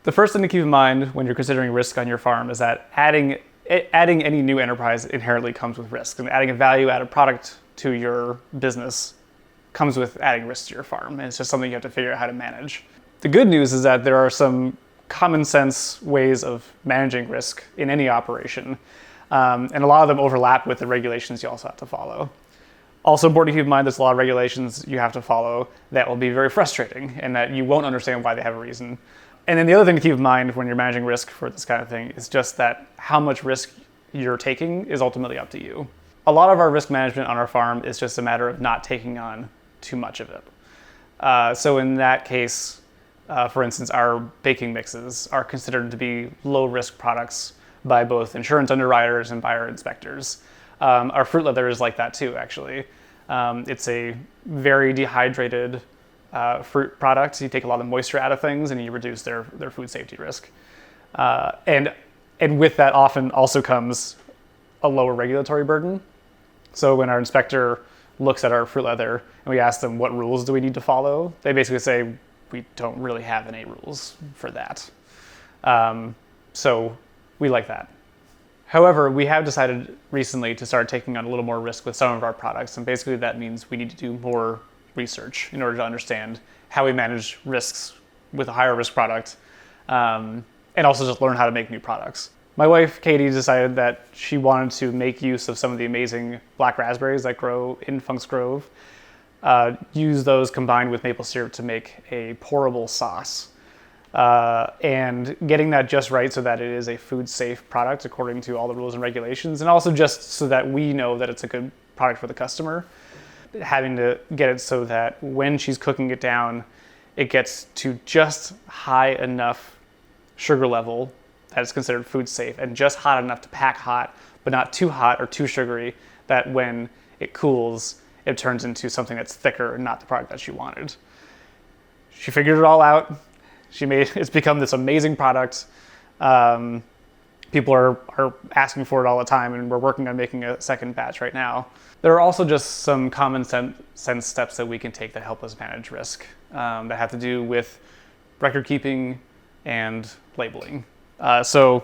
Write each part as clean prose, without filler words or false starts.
The first thing to keep in mind when you're considering risk on your farm is that adding any new enterprise inherently comes with risk, and adding a value-added product to your business comes with adding risk to your farm, and it's just something you have to figure out how to manage. The good news is that there are some common sense ways of managing risk in any operation, and a lot of them overlap with the regulations you also have to follow. Also important to keep in mind there's a lot of regulations you have to follow that will be very frustrating and that you won't understand why they have a reason. And then the other thing to keep in mind when you're managing risk for this kind of thing is just that how much risk you're taking is ultimately up to you. A lot of our risk management on our farm is just a matter of not taking on too much of it. So in that case, for instance, our baking mixes are considered to be low-risk products by both insurance underwriters and by our inspectors. Our fruit leather is like that too, actually. It's a very dehydrated fruit product. You take a lot of moisture out of things and you reduce their food safety risk. And with that often also comes a lower regulatory burden. So when our inspector looks at our fruit leather and we ask them what rules do we need to follow, they basically say we don't really have any rules for that. So we like that. However, we have decided recently to start taking on a little more risk with some of our products, and basically that means we need to do more research in order to understand how we manage risks with a higher risk product, and also just learn how to make new products. My wife, Katie, decided that she wanted to make use of some of the amazing black raspberries that grow in Funk's Grove, use those combined with maple syrup to make a pourable sauce. And getting that just right so that it is a food safe product according to all the rules and regulations, and also just so that we know that it's a good product for the customer. Having to get it so that when she's cooking it down, it gets to just high enough sugar level that it's considered food safe, and just hot enough to pack hot, but not too hot or too sugary that when it cools, it turns into something that's thicker and not the product that she wanted. She figured it all out. It's become this amazing product. People are asking for it all the time, and we're working on making a second batch right now. There are also just some common sense steps that we can take that help us manage risk that have to do with record keeping and labeling. So,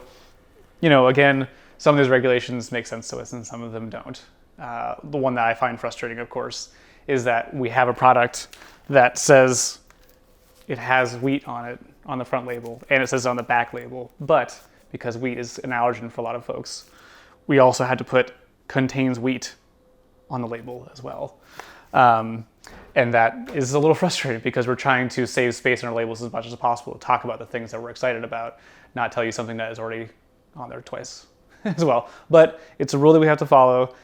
again, some of these regulations make sense to us and some of them don't. The one that I find frustrating, of course, is that we have a product that says it has wheat on it on the front label and it says on the back label, but because wheat is an allergen for a lot of folks, we also had to put contains wheat on the label as well. And that is a little frustrating because we're trying to save space in our labels as much as possible to talk about the things that we're excited about, not tell you something that is already on there twice as well. But it's a rule that we have to follow.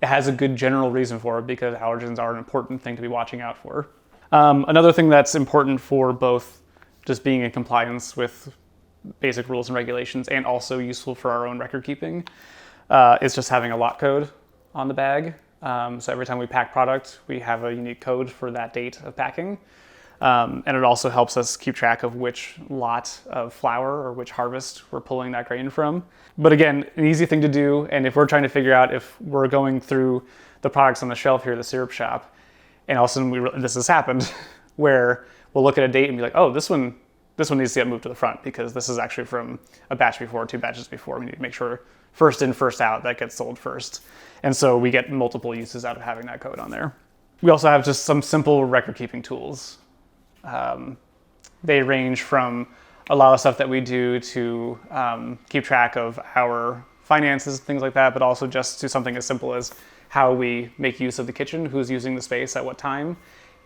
It has a good general reason for it because allergens are an important thing to be watching out for. Another thing that's important for both just being in compliance with basic rules and regulations and also useful for our own record keeping is just having a lot code on the bag. So every time we pack product, we have a unique code for that date of packing. And it also helps us keep track of which lot of flour or which harvest we're pulling that grain from. But again, an easy thing to do, and if we're trying to figure out if we're going through the products on the shelf here at the syrup shop, and all of a sudden this has happened, where we'll look at a date and be like, oh, this one needs to get moved to the front because this is actually from a batch before, 2 batches before. We need to make sure first in, first out, that gets sold first. And so we get multiple uses out of having that code on there. We also have just some simple record keeping tools. They range from a lot of stuff that we do to keep track of our finances, things like that, but also just to something as simple as how we make use of the kitchen, who's using the space at what time,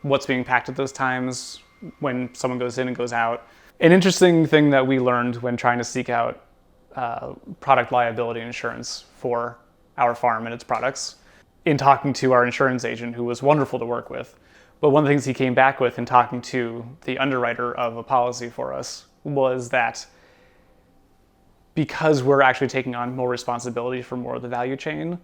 what's being packed at those times, when someone goes in and goes out. An interesting thing that we learned when trying to seek out product liability insurance for our farm and its products, in talking to our insurance agent, who was wonderful to work with. But one of the things he came back with in talking to the underwriter of a policy for us was that because we're actually taking on more responsibility for more of the value chain,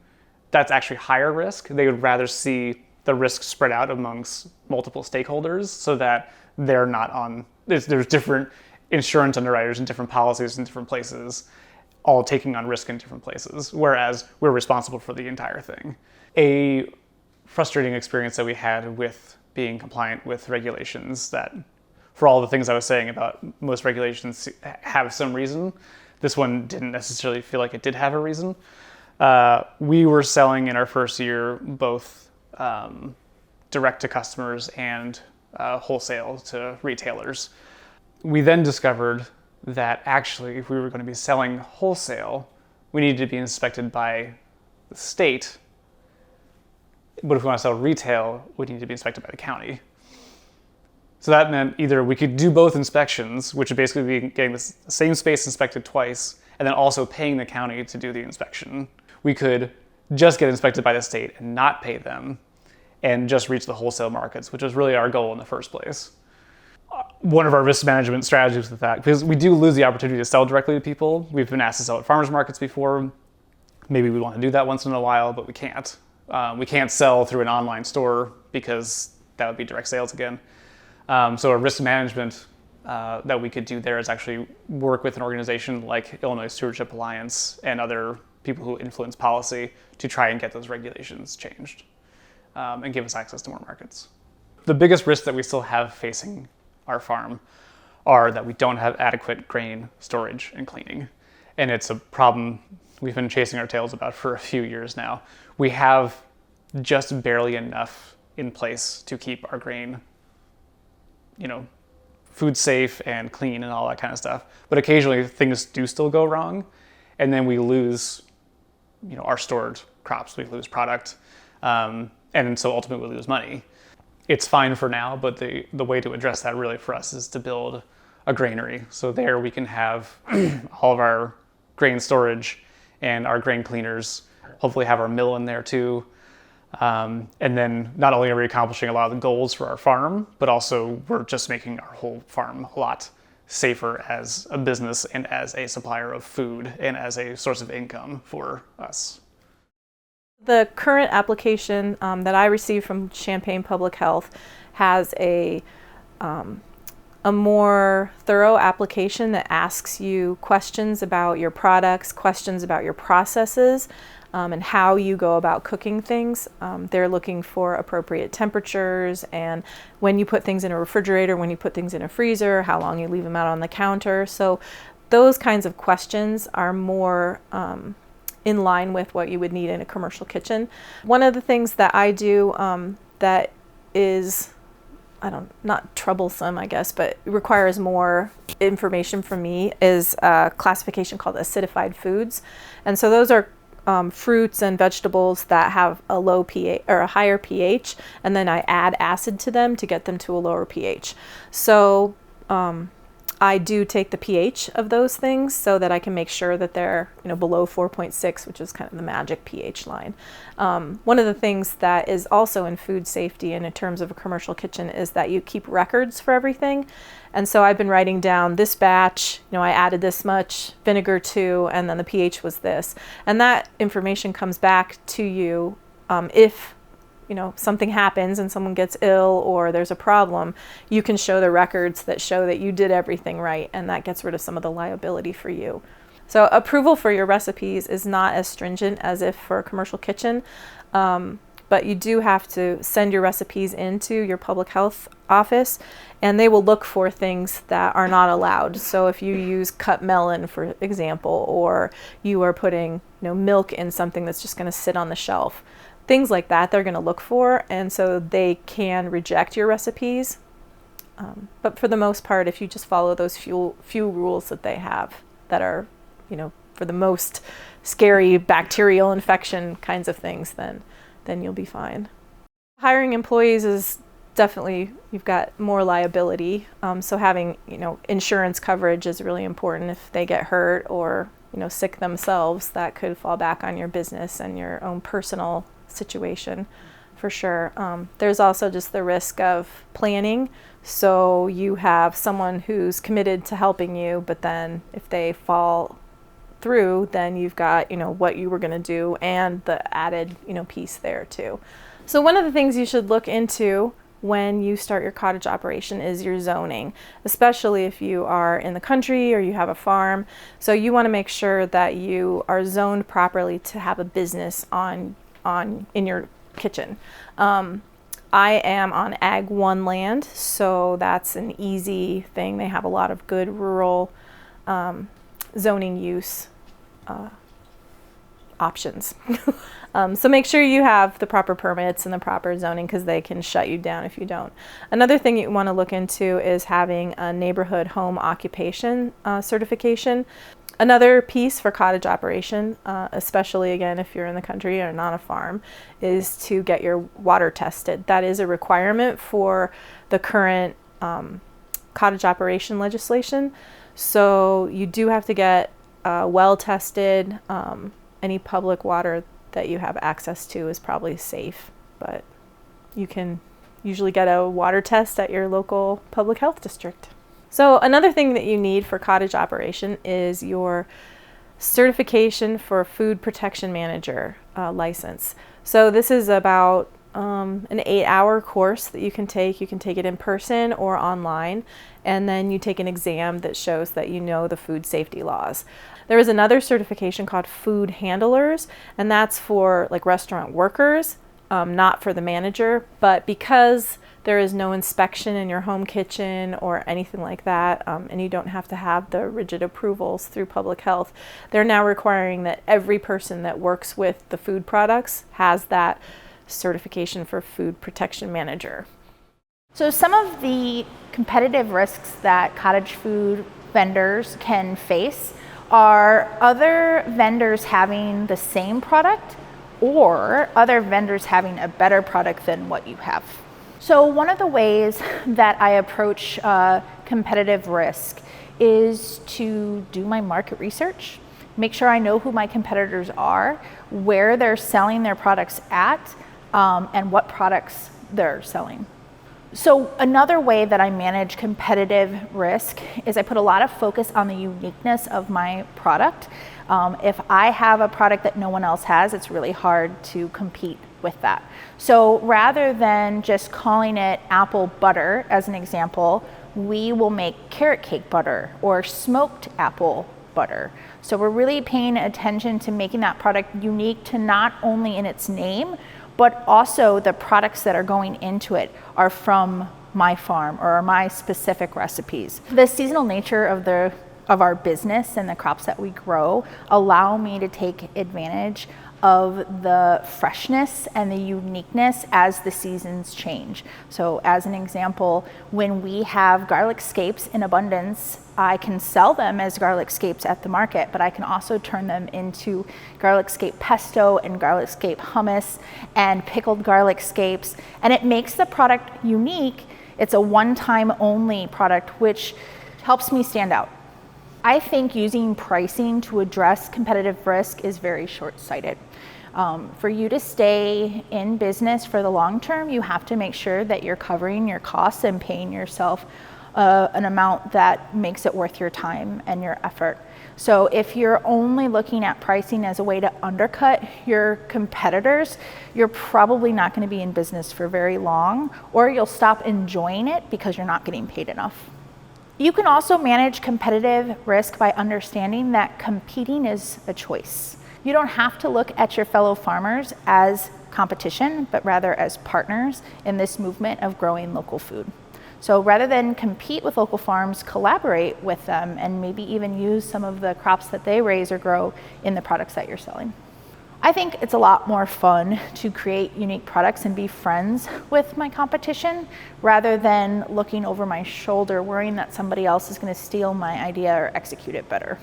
that's actually higher risk. They would rather see the risk spread out amongst multiple stakeholders so that they're not on, there's different insurance underwriters and different policies in different places, all taking on risk in different places, whereas we're responsible for the entire thing. A frustrating experience that we had with being compliant with regulations that for all the things I was saying about most regulations have some reason, this one didn't necessarily feel like it did have a reason. We were selling in our first year both direct to customers and wholesale to retailers. We then discovered that actually, if we were going to be selling wholesale, we needed to be inspected by the state. But if we want to sell retail, we need to be inspected by the county. So that meant either we could do both inspections, which would basically be getting the same space inspected twice, and then also paying the county to do the inspection. We could just get inspected by the state and not pay them, and just reach the wholesale markets, which was really our goal in the first place. One of our risk management strategies with that, because we do lose the opportunity to sell directly to people. We've been asked to sell at farmers markets before. Maybe we want to do that once in a while, but we can't. We can't sell through an online store because that would be direct sales again. So a risk management that we could do there is actually work with an organization like Illinois Stewardship Alliance and other people who influence policy to try and get those regulations changed and give us access to more markets. The biggest risks that we still have facing our farm are that we don't have adequate grain storage and cleaning. And it's a problem we've been chasing our tails about for a few years now. We have just barely enough in place to keep our grain, food safe and clean and all that kind of stuff. But occasionally things do still go wrong, and then we lose, our stored crops, we lose product, and so ultimately we lose money. It's fine for now, but the way to address that really for us is to build a granary. So there we can have all of our grain storage and our grain cleaners, hopefully have our mill in there too. And then not only are we accomplishing a lot of the goals for our farm, but also we're just making our whole farm a lot safer as a business and as a supplier of food and as a source of income for us. The current application that I received from Champaign Public Health has a more thorough application that asks you questions about your products, questions about your processes, and how you go about cooking things. They're looking for appropriate temperatures and when you put things in a refrigerator, when you put things in a freezer, how long you leave them out on the counter. So those kinds of questions are more in line with what you would need in a commercial kitchen. One of the things that I do that is, not troublesome, I guess, but requires more information from me is a classification called acidified foods. And so those are fruits and vegetables that have a low pH or a higher pH, and then I add acid to them to get them to a lower pH. So I do take the pH of those things so that I can make sure that they're below 4.6, which is kind of the magic pH line. One of the things that is also in food safety and in terms of a commercial kitchen is that you keep records for everything. And so I've been writing down this batch, I added this much vinegar to, and then the pH was this. And that information comes back to you if something happens and someone gets ill or there's a problem, you can show the records that show that you did everything right, and that gets rid of some of the liability for you. So approval for your recipes is not as stringent as if for a commercial kitchen, but you do have to send your recipes into your public health office, and they will look for things that are not allowed. So if you use cut melon, for example, or you are putting milk in something that's just going to sit on the shelf, things like that they're going to look for, and so they can reject your recipes. But for the most part, if you just follow those few rules that they have that are, for the most scary bacterial infection kinds of things, then you'll be fine. Hiring employees is definitely, you've got more liability. So having, insurance coverage is really important. If they get hurt or, sick themselves, that could fall back on your business and your own personal situation for sure. There's also just the risk of planning. So you have someone who's committed to helping you, but then if they fall through, then you've got, what you were going to do and the added, piece there too. So one of the things you should look into when you start your cottage operation is your zoning, especially if you are in the country or you have a farm. So you want to make sure that you are zoned properly to have a business in your kitchen. I am on Ag 1 land, so that's an easy thing. They have a lot of good rural zoning use options. So make sure you have the proper permits and the proper zoning, because they can shut you down if you don't. Another thing you want to look into is having a neighborhood home occupation certification. Another piece for cottage operation, especially again if you're in the country or not a farm, is to get your water tested. That is a requirement for the current cottage operation legislation. So you do have to get well tested. Any public water that you have access to is probably safe, but you can usually get a water test at your local public health district. So another thing that you need for cottage operation is your certification for food protection manager license. So this is about an 8-hour course that you can take. You can take it in person or online, and then you take an exam that shows that you know the food safety laws. There is another certification called food handlers, and that's for like restaurant workers, not for the manager. But because there is no inspection in your home kitchen or anything like that, and you don't have to have the rigid approvals through public health, they're now requiring that every person that works with the food products has that certification for food protection manager. So some of the competitive risks that cottage food vendors can face are other vendors having the same product or other vendors having a better product than what you have. So one of the ways that I approach competitive risk is to do my market research, make sure I know who my competitors are, where they're selling their products at, and what products they're selling. So another way that I manage competitive risk is I put a lot of focus on the uniqueness of my product. If I have a product that no one else has, it's really hard to compete with that. So rather than just calling it apple butter, as an example, we will make carrot cake butter or smoked apple butter. So we're really paying attention to making that product unique to not only in its name, but also the products that are going into it are from my farm or my specific recipes. The seasonal nature of our business and the crops that we grow allow me to take advantage of the freshness and the uniqueness as the seasons change. So as an example, when we have garlic scapes in abundance, I can sell them as garlic scapes at the market, but I can also turn them into garlic scape pesto and garlic scape hummus and pickled garlic scapes, and it makes the product unique. It's a one-time only product, which helps me stand out. I think using pricing to address competitive risk is very short-sighted. For you to stay in business for the long term, you have to make sure that you're covering your costs and paying yourself an amount that makes it worth your time and your effort. So if you're only looking at pricing as a way to undercut your competitors, you're probably not going to be in business for very long, or you'll stop enjoying it because you're not getting paid enough. You can also manage competitive risk by understanding that competing is a choice. You don't have to look at your fellow farmers as competition, but rather as partners in this movement of growing local food. So rather than compete with local farms, collaborate with them and maybe even use some of the crops that they raise or grow in the products that you're selling. I think it's a lot more fun to create unique products and be friends with my competition rather than looking over my shoulder worrying that somebody else is going to steal my idea or execute it better.